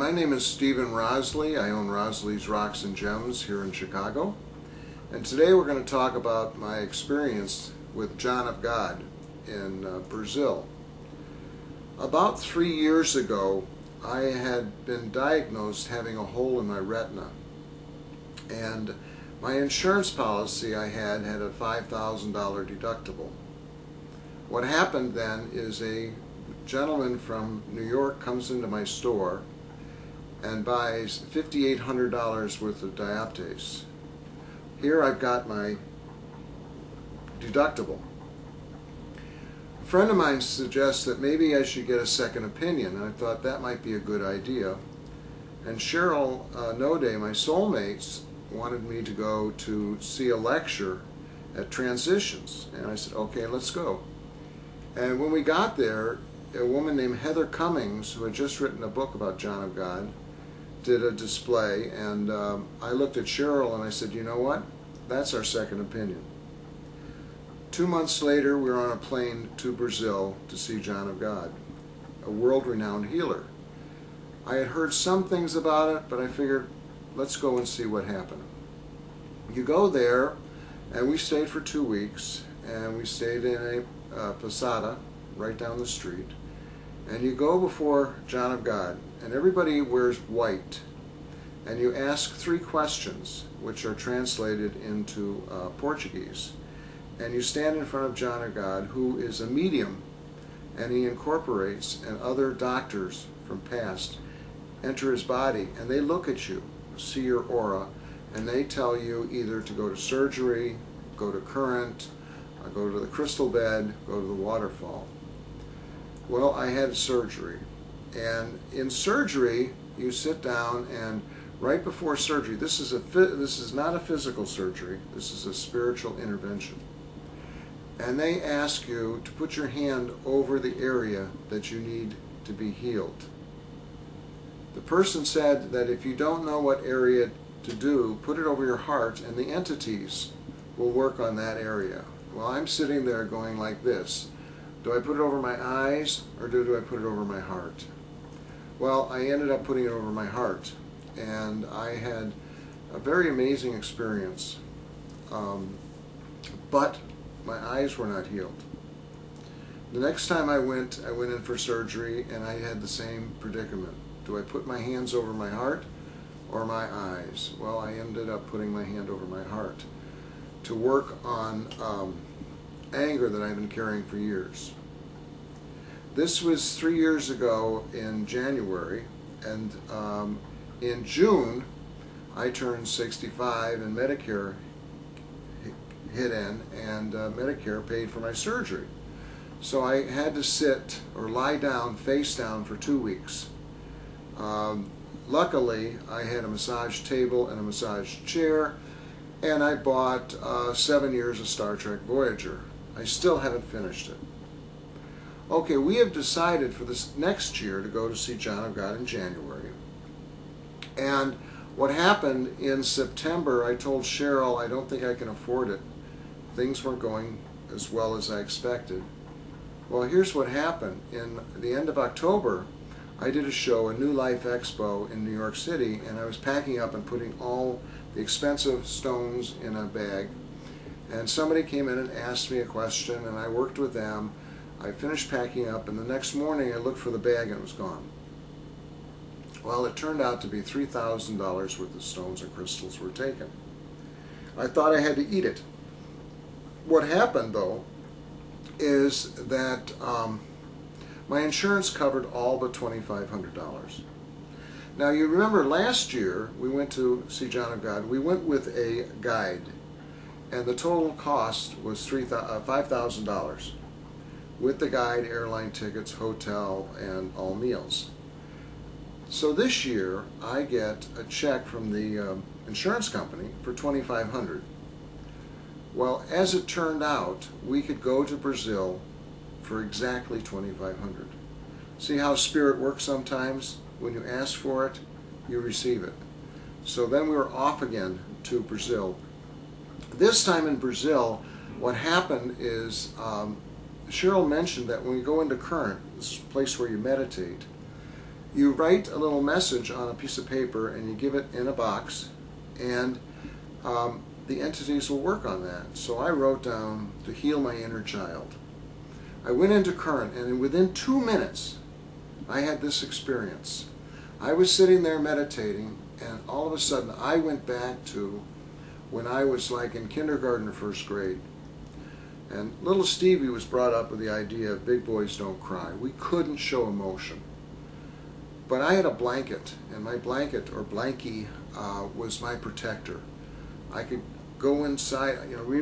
My name is Stephen Rosley. I own Rosley's Rocks and Gems here in Chicago. And today we're going to talk about my experience with John of God in Brazil. About 3 years ago, I had been diagnosed having a hole in my retina. And my insurance policy I had a $5,000 deductible. What happened then is a gentleman from New York comes into my store and buys $5,800 worth of dioptase. Here I've got my deductible. A friend of mine suggests that maybe I should get a second opinion, and I thought that might be a good idea. And Cheryl Node, my soulmate, wanted me to go to see a lecture at Transitions, and I said, okay, let's go. And when we got there, a woman named Heather Cummings, who had just written a book about John of God, did a display, and I looked at Cheryl and I said, you know what? That's our second opinion. 2 months later, we were on a plane to Brazil to see John of God, a world-renowned healer. I had heard some things about it, but I figured, let's go and see what happened. You go there, and we stayed for 2 weeks, and we stayed in a posada right down the street. And you go before John of God, and everybody wears white, and you ask 3 questions, which are translated into Portuguese. And you stand in front of John of God, who is a medium, and he incorporates, and other doctors from past enter his body, and they look at you, see your aura, and they tell you either to go to surgery, go to current, go to the crystal bed, go to the waterfall. Well, I had surgery, and in surgery you sit down, and right before surgery, this is not a physical surgery, this is a spiritual intervention, and they ask you to put your hand over the area that you need to be healed. The person said that if you don't know what area to do, put it over your heart, and the entities will work on that area. Well, I'm sitting there going like this. Do I put it over my eyes, or do I put it over my heart? Well, I ended up putting it over my heart, and I had a very amazing experience. But my eyes were not healed. The next time I went in for surgery, and I had the same predicament. Do I put my hands over my heart or my eyes? Well, I ended up putting my hand over my heart to work on anger that I've been carrying for years. This was 3 years ago in January, and in June I turned 65 and Medicare hit in, and Medicare paid for my surgery. So I had to sit or lie down, face down, for 2 weeks. Luckily, I had a massage table and a massage chair, and I bought 7 years of Star Trek Voyager. I still haven't finished it. Okay, we have decided for this next year to go to see John of God in January. And what happened in September, I told Cheryl I don't think I can afford it. Things weren't going as well as I expected. Well, here's what happened. In the end of October, I did a show, a New Life Expo in New York City, and I was packing up and putting all the expensive stones in a bag. And somebody came in and asked me a question, and I worked with them. I finished packing up, and the next morning I looked for the bag and it was gone. Well, it turned out to be $3,000 worth of stones and crystals were taken. I thought I had to eat it. What happened, though, is that my insurance covered all but $2,500. Now, you remember last year we went to see John of God. We went with a guide, and the total cost was $5,000 with the guide, airline tickets, hotel, and all meals. So this year I get a check from the insurance company for $2,500. Well, as it turned out, we could go to Brazil for exactly $2,500. See how spirit works sometimes? When you ask for it, you receive it. So then we were off again to Brazil. This time in Brazil, what happened is Cheryl mentioned that when we go into current, this is a place where you meditate, you write a little message on a piece of paper and you give it in a box, and the entities will work on that. So I wrote down, to heal my inner child. I went into current, and within 2 minutes I had this experience. I was sitting there meditating, and all of a sudden I went back to when I was like in kindergarten or first grade. And little Stevie was brought up with the idea of big boys don't cry. We couldn't show emotion. But I had a blanket, and my blanket, or blankie, was my protector. I could go inside,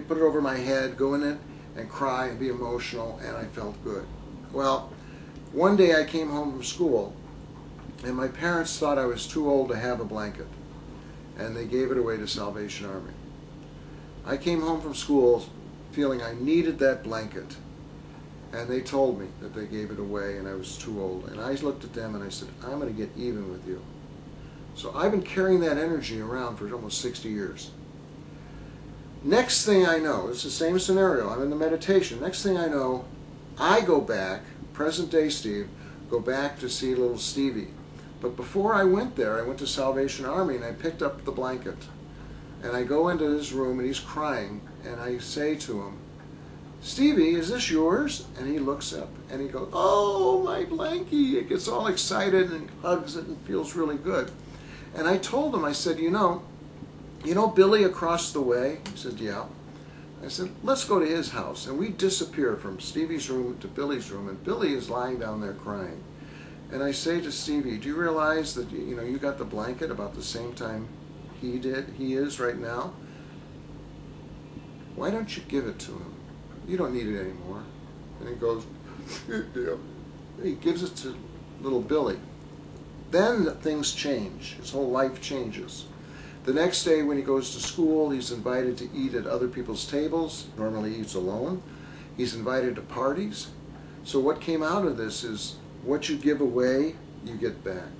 put it over my head, go in it and cry and be emotional, and I felt good. Well, one day I came home from school, and my parents thought I was too old to have a blanket, and they gave it away to Salvation Army. I came home from school feeling I needed that blanket, and they told me that they gave it away and I was too old. And I looked at them and I said, I'm going to get even with you. So I've been carrying that energy around for almost 60 years. Next thing I know, it's the same scenario, I'm in the meditation. Next thing I know, I go back, present day Steve, go back to see little Stevie. But before I went there, I went to Salvation Army and I picked up the blanket. And I go into his room and he's crying, and I say to him, Stevie, is this yours? And he looks up and he goes, oh, my blankie. He gets all excited and hugs it and feels really good. And I told him, I said, you know Billy across the way? He said, yeah. I said, let's go to his house. And we disappear from Stevie's room to Billy's room, and Billy is lying down there crying. And I say to Stevie, do you realize that you got the blanket about the same time he is right now? Why don't you give it to him? You don't need it anymore. And he goes, yeah. He gives it to little Billy. Then things change. His whole life changes. The next day when he goes to school, he's invited to eat at other people's tables. Normally he eats alone. He's invited to parties. So what came out of this is what you give away, you get back.